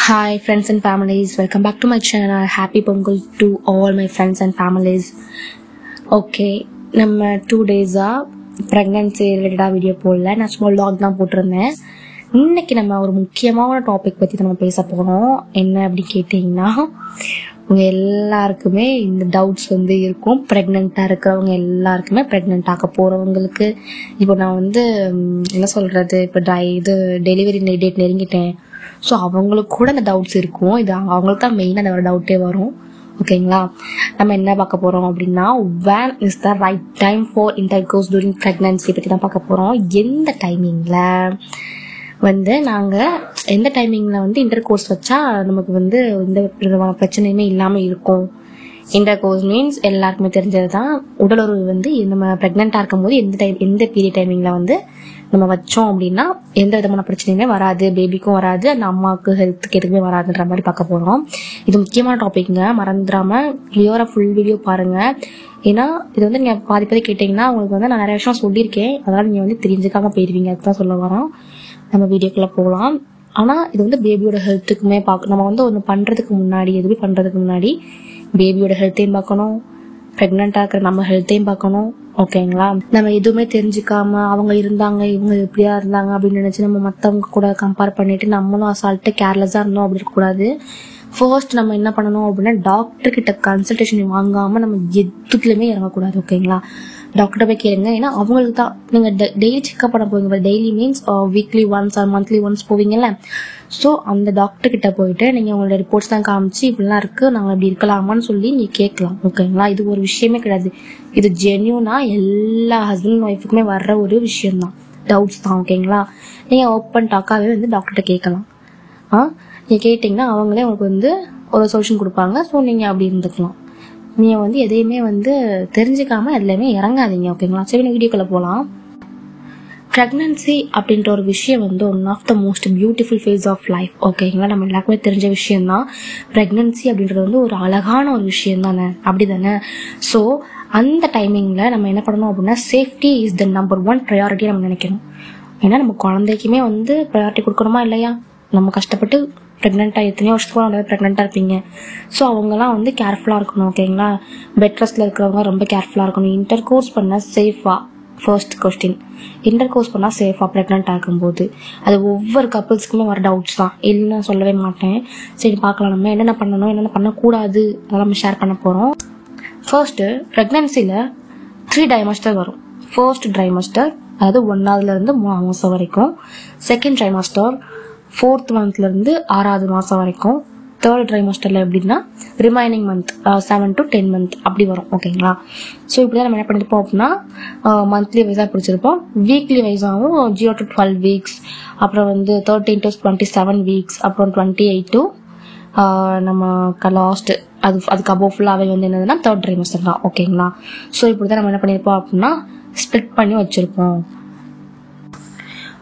Hi friends and families, welcome back to my channel. Happy Pongal to all my friends and families. Okay, நம்ம 2 days-ஆ pregnancy related video போடல. நான் சும்மா vlog தான் போட்டிருந்தேன். இன்னைக்கு நம்ம ஒரு முக்கியமான டாபிக் பத்தி நம்ம பேச போறோம். என்ன அப்படி கேட்டீங்கன்னா, உங்க எல்லாருக்குமே இந்த டவுட்ஸ் இருக்கும். பிரெக்னெண்டா இருக்கிறவங்க எல்லாருக்குமே பிரெக்னென்ட் ஆக போறவங்களுக்கு இப்போ நான் என்ன சொல்றது, இப்போ டெலிவரி டேட் நெருங்கிட்டேன். ஸோ அவங்களுக்கு கூட அந்த டவுட்ஸ் இருக்கும். இது அவங்களுக்கு தான் மெயினாக அந்த ஒரு டவுட்டே வரும். ஓகேங்களா, நம்ம என்ன பார்க்க போறோம் அப்படின்னா, when is the right time for intercourse during pregnancy பற்றி தான் பார்க்க போறோம். எந்த டைமிங்ல நாங்கள் எந்த டைமிங்கில் இன்டர்கோர்ஸ் வச்சா நமக்கு எந்த விதமான பிரச்சனையுமே இல்லாமல் இருக்கும். இன்டர்கோர்ஸ் மீன்ஸ் எல்லாருக்குமே தெரிஞ்சது தான். உடலுறவு நம்ம ப்ரெக்னெண்ட்டாக இருக்கும் போது எந்த பீரியட் டைமிங்கில் நம்ம வச்சோம் அப்படின்னா எந்த விதமான பிரச்சனையுமே வராது, பேபிக்கும் வராது, அந்த அம்மாவுக்கு ஹெல்த்துக்கு எதுவுமே வராதுன்ற மாதிரி பார்க்க போகிறோம். இது முக்கியமான டாபிக்ங்க, மறந்துடாமல் கிளியராக ஃபுல் வீடியோ பாருங்கள். ஏன்னா இது நீங்கள் பாதி கேட்டிங்கன்னா உங்களுக்கு நான் நிறைய விஷயம் சொல்லியிருக்கேன், அதனால் நீங்கள் தெரிஞ்சுக்காம போயிடுவீங்க. அதுதான் சொல்ல வரோம். நம்ம வீடியோக்குள்ளே போகலாம். ஆனால் இது பேபியோட ஹெல்த்துக்குமே நம்ம ஒன்று பண்ணுறதுக்கு முன்னாடி, எதுவுமே பண்ணுறதுக்கு முன்னாடி பேபியோட ஹெல்த்தையும் பார்க்கணும், ப்ரெக்னெண்ட்டாக இருக்கிற நம்ம ஹெல்த்தையும் பார்க்கணும். ஓகேங்களா, நம்ம எதுவுமே தெரிஞ்சுக்காம அவங்க இருந்தாங்க இவங்க எப்படியா இருந்தாங்க அப்படின்னு நினைச்சு நம்ம மற்றவங்க கூட கம்பேர் பண்ணிட்டு நம்மளும் அசால்ட்டு கேர்லெஸ்ஸாக இருந்தோம் அப்படி இருக்கக்கூடாது. ஃபர்ஸ்ட் நம்ம என்ன பண்ணணும் அப்படின்னா, டாக்டர் கிட்ட கன்சல்டேஷன் வாங்காம நம்ம எதுக்குலையுமே இறங்கக்கூடாது. ஓகேங்களா, டாக்டர்கிட்ட போய் கேளுங்க. ஏன்னா அவங்களுக்கு தான் நீங்கள் டெய்லி செக்அப் பண்ண போவீங்க. Daily means weekly once or monthly once போவீங்கல்ல. ஸோ அந்த டாக்டர் கிட்ட போயிட்டு நீங்கள் உங்களோட ரிப்போர்ட்ஸ் தான் காமிச்சு இப்படிலாம் இருக்குது, நாங்கள் இப்படி இருக்கலாமான்னு சொல்லி நீங்கள் கேட்கலாம். ஓகேங்களா, இது ஒரு விஷயமே கிடையாது. இது ஜென்யூனா எல்லா ஹஸ்பண்ட் அண்ட் ஒய்ஃபுக்குமே வர்ற ஒரு விஷயம்தான், டவுட்ஸ் தான். ஓகேங்களா, நீங்கள் ஓப்பன் டாக்காகவே டாக்டர்கிட்ட கேட்கலாம். நீங்கள் கேட்டிங்கன்னா அவங்களே உங்களுக்கு ஒரு சொல்யூஷன் கொடுப்பாங்க. ஸோ நீங்கள் அப்படி இருந்துக்கலாம். நீங்கள் எதையுமே தெரிஞ்சுக்காம எல்லாமே இறங்காதீங்க. ஓகேங்களா, சரி வீடியோக்குள்ளே போகலாம். ப்ரெக்னன்சி அப்படின்ற ஒரு விஷயம் one of the most beautiful phase of life. ஓகேங்களா, நம்ம எல்லாருக்குமே தெரிஞ்ச விஷயம்தான். ப்ரெக்னன்சி அப்படின்றது ஒரு அழகான ஒரு விஷயம் தானே, அப்படி தானே? ஸோ அந்த டைமிங்கில் நம்ம என்ன பண்ணணும் அப்படின்னா, safety is the number 1 priority நம்ம நினைக்கணும். ஏன்னா நம்ம குழந்தைக்குமே ப்ரையாரிட்டி கொடுக்கணுமா இல்லையா? நம்ம கஷ்டப்பட்டு ப்ரெக்னெண்ட்டாக எத்தனையோ வருஷத்துக்கு ப்ரெக்னெண்ட்டாக இருப்பீங்க. ஸோ அவங்கெல்லாம் கேர்ஃபுல்லாக இருக்கணும். ஓகேங்களா, பெட் ரெஸ்ட்டில் இருக்கிறவங்க ரொம்ப கேர்ஃபுல்லாக இருக்கணும். இன்டர்கோர்ஸ் பண்ண சேஃபா, ஃபர்ஸ்ட் கொஸ்டின், இன்டர்கோர்ஸ் பண்ணால் சேஃபாக ப்ரெக்னெண்ட்டாக இருக்கும்போது. அது ஒவ்வொரு கப்புள்ஸ்க்குமே வர டவுட்ஸ் தான், இல்லைன்னு சொல்லவே மாட்டேன். சரி பார்க்கலாம், நம்ம என்னென்ன பண்ணணும் என்னென்ன பண்ணக்கூடாது அதெல்லாம் நம்ம ஷேர் பண்ண போகிறோம். ஃபர்ஸ்ட்டு, ப்ரெக்னன்சியில் 3 ட்ரைமஸ்டர் வரும். ஃபர்ஸ்ட் ட்ரைமஸ்டர், அதாவது 1ஆவதுலேருந்து 3ஆவது மாதம் வரைக்கும். செகண்ட் ட்ரைமஸ்டர் 4th மந்த்லேருந்து 6ஆவது மாதம் வரைக்கும். தேர்ட் ட்ரைமஸ்டரில் எப்படின்னா ரிமைனிங் மந்த் 7 to 10 மந்த் அப்படி வரும். ஓகேங்களா, ஸோ இப்படி தான் நம்ம என்ன பண்ணியிருப்போம் அப்படின்னா, மந்த்லி வைஸாக பிடிச்சிருப்போம், வீக்லி வைஸாகவும் 0 to 12 வீக்ஸ், அப்புறம் 13 to 27 வீக்ஸ், அப்புறம் 28 to நம்ம லாஸ்ட்டு அதுக்கு அபோவ் ஃபுல்லாகவே என்னதுன்னா தேர்ட் ட்ரைமஸ்டர் தான். ஓகேங்களா, ஸோ இப்படி தான் நம்ம என்ன பண்ணியிருப்போம் அப்படின்னா ஸ்ப்ளிட் பண்ணி வச்சுருப்போம்.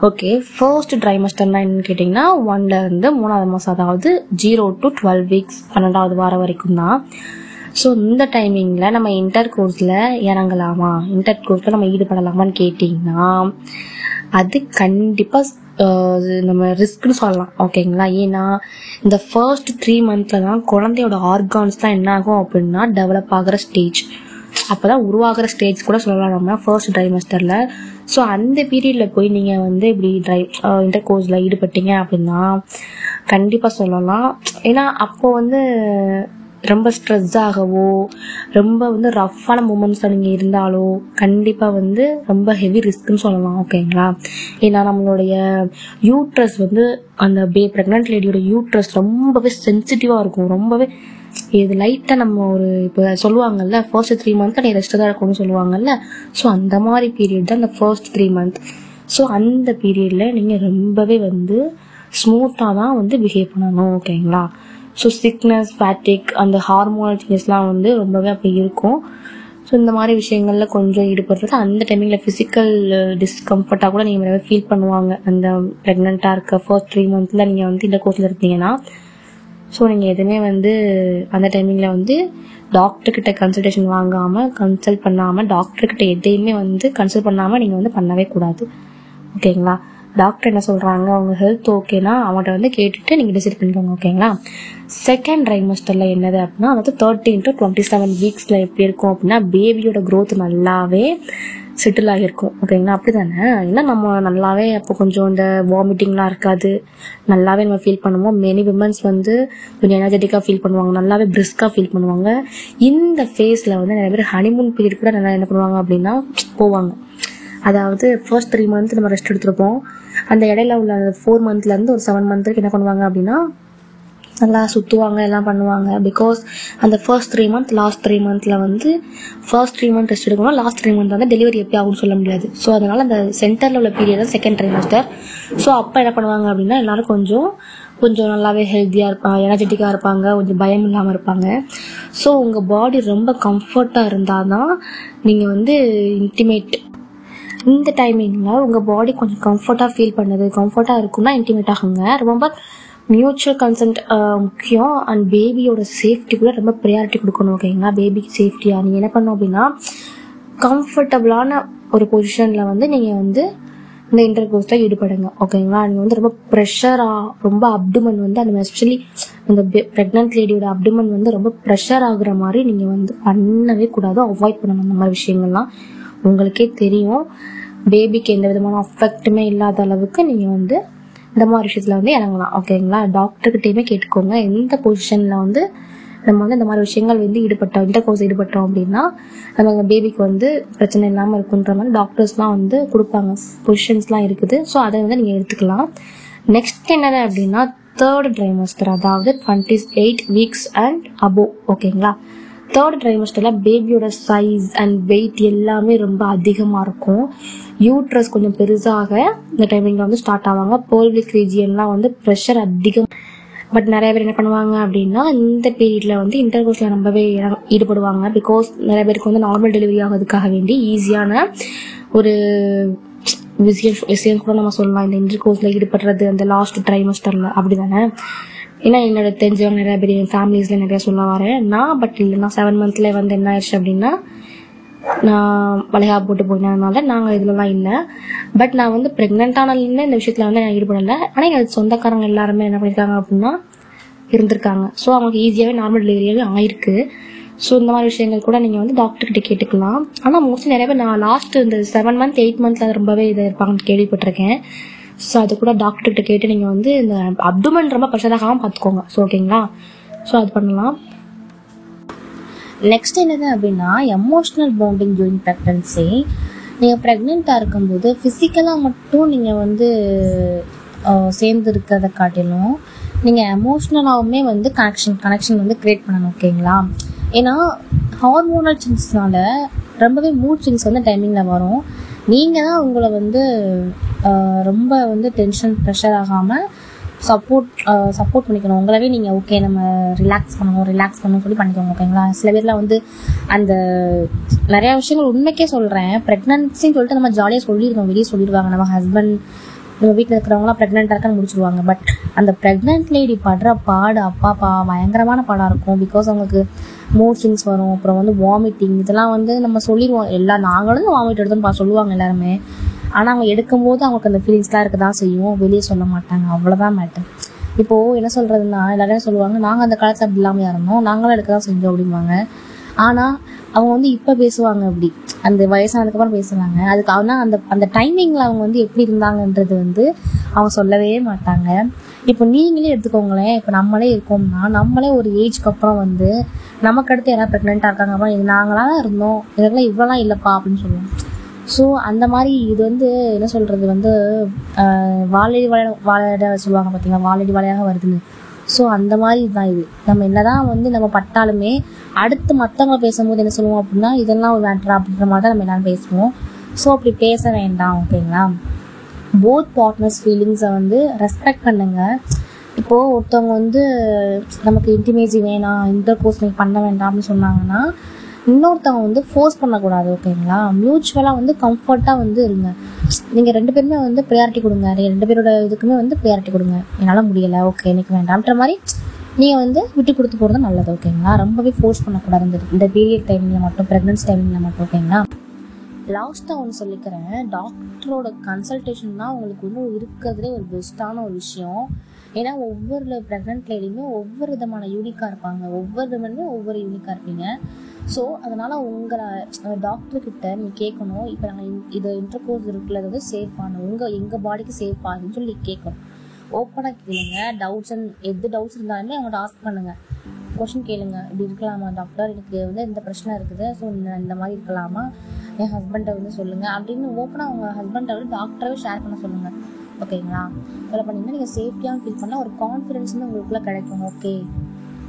ஓகே, ஃபர்ஸ்ட் ட்ரைமஸ்டர்னா என்னன்னு கேட்டிங்கன்னா 1லேருந்து 3ஆவது மாதம், அதாவது 0 to 12 வீக்ஸ், 12ஆவது வாரம் வரைக்கும் தான். ஸோ இந்த டைமிங்கில் நம்ம இன்டர்கோர்ஸில் இறங்கலாமா, இன்டர்கோர்ஸில் நம்ம ஈடுபடலாமான்னு கேட்டிங்கன்னா அது கண்டிப்பாக நம்ம ரிஸ்க்னு சொல்லலாம். ஓகேங்களா, ஏன்னா இந்த ஃபர்ஸ்ட் 3 மந்த்தில் தான் குழந்தையோட ஆர்கான்ஸ் தான் என்ன ஆகும் அப்படின்னா டெவலப் ஆகிற ஸ்டேஜ், அப்போதான் உருவாகிற ஸ்டேஜ் கூட சொல்லலாம் நம்ம ஃபர்ஸ்ட் ட்ரைமஸ்டரில். ஸோ அந்த பீரியடில் போய் நீங்கள் இப்படி இன்டர்கோர்ஸில் ஈடுபட்டீங்க அப்படின்னா கண்டிப்பாக சொல்லலாம். ஏன்னா அப்போது ரொம்ப ஸ்ட்ரெஸ் ஆகவோ ரொம்ப ரஃப்பான மூமெண்ட்ஸில் நீங்கள் இருந்தாலோ கண்டிப்பாக ரொம்ப ஹெவி ரிஸ்க்குன்னு சொல்லலாம். ஓகேங்களா, ஏன்னா நம்மளுடைய யூட்ரஸ் அந்த ப்ரெக்னென்ட் லேடியோட யூட்ரஸ் ரொம்பவே சென்சிட்டிவாக இருக்கும். ரொம்பவே இது லைட்டாக நம்ம இப்போ சொல்லுவாங்கல்ல, ஃபர்ஸ்ட் 3 மந்த் நீ ரெஸ்ட் தான் இருக்கணும்னு சொல்லுவாங்கல்ல. ஸோ அந்த மாதிரி பீரியட் தான் இந்த ஃபர்ஸ்ட் 3 மந்த். ஸோ அந்த பீரியடில் நீங்கள் ரொம்பவே ஸ்மூத்தாக தான் பிஹேவ் பண்ணணும். ஓகேங்களா, ஸோ சிக்னஸ், ஃபேட்டிக், அந்த ஹார்மோனல் சேஞ்சஸ்லாம் ரொம்பவே அப்போ இருக்கும். ஸோ இந்த மாதிரி விஷயங்களில் கொஞ்சம் ஈடுபடுறது, அந்த டைமிங்கில் ஃபிசிக்கல் டிஸ்கம்ஃபர்ட்டாக கூட நீங்கள் நிறைய ஃபீல் பண்ணுவாங்க. அந்த ப்ரெக்னெண்ட்டாக இருக்க ஃபர்ஸ்ட் 3 மந்த்தில் நீங்கள் இந்த கோர்ஸில் இருந்தீங்கன்னா. ஸோ நீங்கள் எதுவுமே அந்த டைமிங்கில் டாக்டர்கிட்ட கன்சல்டேஷன் வாங்காமல், கன்சல்ட் பண்ணாமல், டாக்டர்கிட்ட எதையுமே கன்சல்ட் பண்ணாமல் நீங்கள் பண்ணவே கூடாது. ஓகேங்களா, டாக்டர் என்ன சொல்கிறாங்க, அவங்க ஹெல்த் ஓகேனா அவங்கள்ட்ட வந்து கேட்டுட்டு நீங்கள் டிசைட் பண்ணிக்கோங்க. ஓகேங்களா. செகண்ட் ட்ரைமஸ்டரில் என்னது அப்படின்னா வந்து 13 to 27 வீக்ஸில் எப்படி இருக்கும் அப்படின்னா பேபியோட க்ரோத் நல்லாவே செட்டில் ஆகியிருக்கும். ஓகேங்களா. அப்படி தானே. ஏன்னா நம்ம நல்லாவே அப்போ கொஞ்சம் இந்த வாமிட்டிங்லாம் இருக்காது, நல்லாவே நம்ம ஃபீல் பண்ணுவோம். மெனி விமன்ஸ் வந்து கொஞ்சம் எனர்ஜெட்டிக்காக ஃபீல் பண்ணுவாங்க, நல்லாவே பிரிஸ்காக ஃபீல் பண்ணுவாங்க. இந்த ஃபேஸில் வந்து நிறைய பேர் ஹனிமூன் பீரியட் கூட நல்லா என்ன பண்ணுவாங்க அப்படின்னா போவாங்க. அதாவது ஃபர்ஸ்ட் 3 months நம்ம ரெஸ்ட் எடுத்துருப்போம். அந்த இடையில உள்ள 4 monthsலேருந்து ஒரு 7 month வரைக்கும் என்ன பண்ணுவாங்க அப்படின்னா நல்லா சுற்றுவாங்க, எல்லாம் பண்ணுவாங்க. பிகாஸ் அந்த ஃபர்ஸ்ட் 3 months லாஸ்ட் 3 monthல வந்து ஃபர்ஸ்ட் 3 months ரெஸ்ட் எடுக்கணும், லாஸ்ட் 3 month வந்து டெலிவரி எப்படி ஆகும்னு சொல்ல முடியாது. ஸோ அதனால அந்த சென்டரில் உள்ள பீரியட் தான் செகண்ட் ட்ரைமஸ்டர். ஸோ அப்போ என்ன பண்ணுவாங்க அப்படின்னா எல்லாரும் கொஞ்சம் நல்லாவே ஹெல்த்தியாக இருப்பாங்க, எனர்ஜெட்டிக்காக இருப்பாங்க, கொஞ்சம் பயம் இல்லாமல் இருப்பாங்க. ஸோ உங்கள் பாடி ரொம்ப கம்ஃபர்ட்டாக இருந்தால் தான் நீங்கள் வந்து இன்டிமேட் இந்த டைமிங்கில் உங்கள் பாடி கொஞ்சம் கம்ஃபர்ட்டாக ஃபீல் பண்ணுது, கம்ஃபர்ட்டாக இருக்குன்னா இன்டிமேட் ஆகுங்க. ரொம்ப மியூச்சுவல் கன்சென்ட் முக்கியம். அண்ட் பேபியோட சேஃப்டி கூட ரொம்ப ப்ரையாரிட்டி கொடுக்கணும். ஓகேங்களா. பேபிக்கு சேஃப்டியாக நீங்கள் என்ன பண்ணணும் அப்படின்னா கம்ஃபர்டபுளான ஒரு பொசிஷனில் வந்து நீங்கள் வந்து இந்த இன்டர்கோர்ஸில் ஈடுபடுங்க. ஓகேங்களா. நீங்கள் வந்து ரொம்ப ப்ரெஷராக ரொம்ப அப்டுமன் வந்து அந்த எஸ்பெஷலி அந்த ப்ரெக்னென்ட் லேடியோட அப்டுமன் வந்து ரொம்ப ப்ரெஷர் ஆகுற மாதிரி நீங்கள் வந்து பண்ணவே கூடாது, அவாய்ட் பண்ணணும். அந்த மாதிரி விஷயங்கள்லாம் உங்களுக்கே தெரியும். பேபிக்கு எந்த விதமான அஃபெக்ட்டுமே இல்லாத அளவுக்கு நீங்கள் வந்து இந்த மாதிரி விஷயத்தில் வந்து இறங்கலாம். ஓகேங்களா. டாக்டர்கிட்டையுமே கேட்டுக்கோங்க எந்த பொசிஷனில் வந்து நம்ம வந்து இந்த மாதிரி விஷயங்கள் வந்து இன்டர்கோர்ஸ் ஈடுபட்டோம் அப்படின்னா நம்ம பேபிக்கு வந்து பிரச்சனை இல்லாமல் இருக்குன்ற மாதிரி டாக்டர்ஸ்லாம் வந்து கொடுப்பாங்க, பொசிஷன்ஸ்லாம் இருக்குது. ஸோ அதை வந்து நீங்கள் எடுத்துக்கலாம். நெக்ஸ்ட் என்னது அப்படின்னா தேர்ட் ட்ரைமஸ்டர், அதாவது 28 weeks அண்ட் அபோவ். ஓகேங்களா. தேர்ட் ட்ரைமஸ்டரில் பேபியோட சைஸ் அண்ட் வெயிட் எல்லாமே ரொம்ப அதிகமாக இருக்கும். யூட்ரஸ் கொஞ்சம் பெருசாக இந்த டைமிங்கில் வந்து ஸ்டார்ட் ஆவாங்க. பெல்விக் ரீஜியன்லாம் வந்து ப்ரெஷர் அதிகம். பட் நிறைய பேர் என்ன பண்ணுவாங்க அப்படின்னா இந்த பீரியடில் வந்து இன்டர்கோர்ஸில் ரொம்பவே ஈடுபடுவாங்க. பிகாஸ் நிறைய பேருக்கு வந்து நார்மல் டெலிவரி ஆகிறதுக்காக வேண்டி ஈஸியான ஒரு விஷயம் கூட நம்ம சொல்லலாம் இந்த இன்டர்கோர்ஸில் ஈடுபடுறது அந்த லாஸ்ட் ட்ரைமஸ்டரில். அப்படி தானே. ஏன்னா என்னோட தெரிஞ்சவங்க நிறைய பேர் என் ஃபேமிலிஸில் நிறைய சொல்ல வரேன் நான். பட் இல்லை, நான் 7 months வந்து என்ன ஆயிடுச்சு அப்படின்னா நான் வளையா போட்டு போயினதுனால நாங்கள் இதுலலாம் இல்லை. பட் நான் வந்து ப்ரெக்னென்ட்டானாலுமே இந்த விஷயத்தில் வந்து நான் ஈடுபடலை. ஆனால் எங்கள் சொந்தக்காரங்க எல்லாருமே என்ன பண்ணியிருக்காங்க அப்படின்னா இருந்திருக்காங்க. ஸோ அவங்களுக்கு ஈஸியாகவே நார்மல் டெலிவரியாகவே ஆயிருக்கு. ஸோ இந்த மாதிரி விஷயங்கள் கூட நீங்கள் வந்து டாக்டர்கிட்ட கேட்டுக்கலாம். ஆனால் மோஸ்ட்லி நிறைய பேர் நான் லாஸ்ட் இந்த 7 months 8 months ரொம்பவே இதாக இருப்பாங்கன்னு கேள்விப்பட்டிருக்கேன். ஸோ அது கூட டாக்டர்கிட்ட கேட்டு நீங்கள் வந்து இந்த அப்டுமன் ரொம்ப ப்ரெஷராகாமல் பார்த்துக்கோங்க. ஸோ ஓகேங்களா. ஸோ அது பண்ணலாம். நெக்ஸ்ட் என்னது அப்படின்னா எமோஷ்னல் பாண்டிங் டியூரிங் ப்ரெக்னன்சி. நீங்கள் ப்ரெக்னெண்ட்டாக இருக்கும்போது ஃபிசிக்கலாக மட்டும் நீங்கள் வந்து சேர்ந்து இருக்கிறத காட்டிலும் நீங்கள் எமோஷ்னலாகவுமே வந்து கனெக்ஷன் வந்து க்ரியேட் பண்ணணும். ஓகேங்களா. ஏன்னா ஹார்மோனல் சேஞ்சஸ்னால ரொம்பவே மூட் ஸ்விங்ஸ் வந்து டைமிங்கில் வரும். நீங்கள் தான் உங்களை வந்து ரொம்ப வந்து டென்ஷன் ப்ரெஷர் ஆகாமல் சப்போர்ட் பண்ணிக்கணும். உங்களவே நீங்கள் ஓகே நம்ம ரிலாக்ஸ் பண்ணணும் சொல்லி பண்ணிக்கோங்க. ஓகேங்களா. சில பேர்லாம் வந்து அந்த நிறையா விஷயங்கள் உண்மைக்கே சொல்கிறேன், ப்ரெக்னன்சின்னு சொல்லிட்டு நம்ம ஜாலியாக சொல்லியிருக்கோம், வெளியே சொல்லிடுவாங்க. நம்ம ஹஸ்பண்ட் நம்ம வீட்டில் இருக்கிறவங்களாம் ப்ரெக்னெண்ட்டாக இருக்கான்னு முடிச்சுடுவாங்க. பட் அந்த ப்ரெக்னென்ட் லேடி படுற பாடு அப்பாப்பா பயங்கரமான பாடாக இருக்கும். பிகாஸ் அவங்களுக்கு மூட் ஸ்விங்ஸ் வரும், அப்புறம் வந்து வாமிட்டிங், இதெல்லாம் வந்து நம்ம சொல்லிடுவோம். நாங்களும் வாமிட் எடுத்தோம்னு சொல்லுவாங்க எல்லாருமே. ஆனால் அவங்க எடுக்கும்போது அவங்களுக்கு அந்த ஃபீலிங்ஸ்லாம் இருக்க தான் செய்யும், வெளியே சொல்ல மாட்டாங்க. அவ்வளோதான் மேட்டர். இப்போது என்ன சொல்கிறதுனா எல்லாருமே சொல்லுவாங்க நாங்கள் அந்த காலத்தில் அப்படி இல்லாமல் இருந்தோம், நாங்களும் எடுக்க தான் செஞ்சோம் அப்படிம்பாங்க. ஆனால் அவங்க வந்து இப்போ பேசுவாங்க, அப்படி அந்த வயசானதுக்கப்புறம் பேசுவாங்க. அதுக்கு ஆனால் அந்த டைமிங்கில் அவங்க வந்து எப்படி இருந்தாங்கன்றது வந்து அவங்க சொல்லவே மாட்டாங்க. இப்போ நீங்களே எடுத்துக்கோங்களேன், இப்போ நம்மளே இருக்கோம்னா நம்மளே ஒரு ஏஜ்க்கு அப்புறம் வந்து நமக்கு அடுத்து யாராவது ப்ரெக்னெண்ட்டாக இருக்காங்க அப்போ நாங்களாம் தான் இருந்தோம், இதெல்லாம் இவ்வளோலாம் இல்லைப்பா அப்படின்னு சொல்லுவோம். ஸோ அந்த மாதிரி இது வந்து என்ன சொல்கிறது வந்து வாழடி வாழையிட சொல்லுவாங்க பார்த்தீங்களா, வாழடி வாழையாக வருதுன்னு. ஸோ அந்த மாதிரி இதுதான் இது. நம்ம என்னதான் வந்து நம்ம பட்டாலுமே அடுத்து மற்றவங்க பேசும்போது என்ன சொல்லுவோம் அப்படின்னா இதெல்லாம் ஒரு மேட்ரா அப்படின்ற மாதிரி தான் நம்ம எல்லாரும் பேசுவோம். ஸோ அப்படி பேச வேண்டாம். ஓகேங்களா. போத் பார்ட்னர்ஸ் ஃபீலிங்ஸை வந்து ரெஸ்பெக்ட் பண்ணுங்க. இப்போது ஒருத்தவங்க வந்து நமக்கு இன்டிமேசி வேணாம், இன்டர்கோர்ஸ் நீங்கள் பண்ண வேண்டாம் அப்படின்னு சொன்னாங்கன்னா இன்னொருத்தவங்க வந்து ஃபோர்ஸ் பண்ணக்கூடாது. ஓகேங்களா. மியூச்சுவலாக வந்து கம்ஃபர்ட்டாக வந்து இருங்க. நீங்கள் 2 பேருமே வந்து ப்ரையாரிட்டி கொடுங்க. 2 பேரோட இதுக்குமே வந்து ப்ரையாரிட்டி கொடுங்க. என்னால் முடியலை, ஓகே எனக்கு வேண்டாம்ன்ற மாதிரி நீங்கள் வந்து விட்டு கொடுத்து போகிறது நல்லது. ஓகேங்களா. ரொம்பவே ஃபோர்ஸ் பண்ணக்கூடாது இந்த பீரியட் டைமிங்கில் மட்டும், ப்ரெக்னன்சி டைமிங்கில் மட்டும். ஓகேங்களா. லாஸ்ட்டாக ஒன்று சொல்லிக்கிறேன், டாக்டரோட கன்சல்டேஷன் தான் உங்களுக்கு வந்து இருக்கிறதுலே ஒரு பெஸ்ட்டான ஒரு விஷயம். ஏன்னா ஒவ்வொரு ப்ரெக்னென்ட் லேடியுமே ஒவ்வொரு விதமான யூனிக்காக இருப்பாங்க, ஒவ்வொரு விதமே ஒவ்வொரு யூனிக்காக இருப்பீங்க. ஸோ அதனால் உங்களை டாக்டர்கிட்ட நீங்கள் கேட்கணும், இப்போ நாங்கள் இது இன்டர்கோர்ஸ் இருக்குல்ல வந்து சேஃபான எங்கள் பாடிக்கு சேஃபாக அப்படின்னு சொல்லி கேட்கணும். ஓப்பனாக கேளுங்க. எது டவுட்ஸ் இருந்தாலுமே அவங்கள்ட்ட ஆஸ்க் பண்ணுங்கள், கொஷின் கேளுங்க. இப்படி இருக்கலாமா டாக்டர், எனக்கு வந்து இந்த பிரச்சனை இருக்குது, ஸோ இந்த மாதிரி இருக்கலாமா, என் ஹஸ்பண்டை வந்து சொல்லுங்கள் அப்படின்னு ஓப்பனாக அவங்க ஹஸ்பண்டை வந்து டாக்டராகவே ஷேர் பண்ண சொல்லுங்கள். ஓகேங்களா? இதில் பண்ணிங்கன்னா நீங்கள் சேஃப்டியாக ஃபீல் பண்ணால் ஒரு கான்ஃபிடென்ஸ் வந்து உங்களுக்குள்ளே கிடைக்கும். ஓகே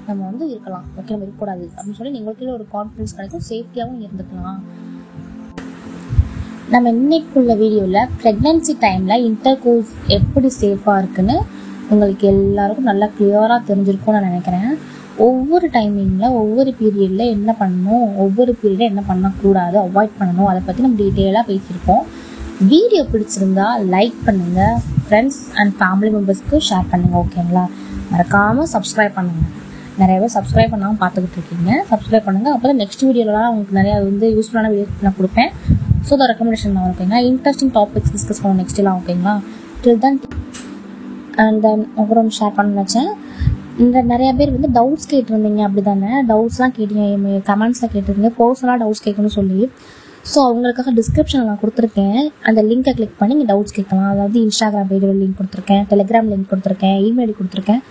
நம்ம வந்து இருக்கலாம், ஓகே நம்ம இருக்கக்கூடாது அப்படின்னு சொல்லி உங்களுக்குள்ள ஒரு கான்ஃபிடென்ஸ் கிடைக்கும், சேஃப்டியாகவும் இருந்துக்கலாம். நம்ம இன்னைக்குள்ள வீடியோவில் ப்ரெக்னென்சி டைமில் இன்டர்கோர்ஸ் எப்படி சேஃபாக இருக்குன்னு உங்களுக்கு எல்லாருக்கும் நல்லா கிளியராக தெரிஞ்சிருக்கும்னு நான் நினைக்கிறேன். ஒவ்வொரு டைமிங்கில் ஒவ்வொரு பீரியடில் என்ன பண்ணணும், ஒவ்வொரு பீரியடில் என்ன பண்ணக்கூடாது, அவாய்ட் பண்ணணும், அதை பற்றி நம்ம டீட்டெயிலாக பேசியிருக்கோம். வீடியோ பிடிச்சிருந்தா லைக் பண்ணுங்கள், ஃப்ரெண்ட்ஸ் அண்ட் ஃபேமிலி மெம்பர்ஸ்க்கு ஷேர் பண்ணுங்கள். ஓகேங்களா? மறக்காமல் சப்ஸ்கிரைப் பண்ணுங்கள். நிறைய பேர் சப்ஸ்கிரைப் பண்ணாமல் பார்த்துக்கிட்டு இருக்கீங்க, சப்ஸ்கிரைப் பண்ணுங்கள். அப்போ தான் நெக்ஸ்ட் வீடியோலாம் உங்களுக்கு நிறையா வந்து யூஸ்ஃபுல்லான வீடியோ நான் கொடுப்பேன். ஸோ த ரெக்கமெண்டேஷன் தான். ஓகேங்களா? இன்ட்ரெஸ்டிங் டாபிக்ஸ் டிஸ்கஸ் பண்ணுவோம் நெக்ஸ்ட்லாம். ஓகேங்களா? டில் தென் அண்ட் தென் அப்புறம் ஷேர் பண்ண நினச்சேன். இந்த நிறைய பேர் வந்து டவுட்ஸ் கேட்டிருந்தீங்க, அப்படி தானே டவுட்ஸ்லாம் கேட்டீங்க, கமெண்ட்ஸில் கேட்டிருந்தீங்க பர்சனலாக டவுட்ஸ் கேட்கணும்னு சொல்லி. ஸோ அவங்களுக்காக டிஸ்கிரிப்ஷனில் நான் கொடுத்துருக்கேன், அந்த லிங்கை கிளிக் பண்ணி நீங்கள் டவுட்ஸ் கேட்கலாம். அதாவது இன்ஸ்டாகிராம் பேஜோட லிங்க் கொடுத்துருக்கேன், டெலிகிராம் லிங்க் கொடுத்துருக்கேன், இமெயில் கொடுத்துருக்கேன்.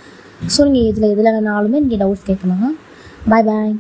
ஸோ நீங்கள் இதில் வேணாலுமே நீங்கள் டவுட்ஸ் கேட்கலாம். பாய் பாய்.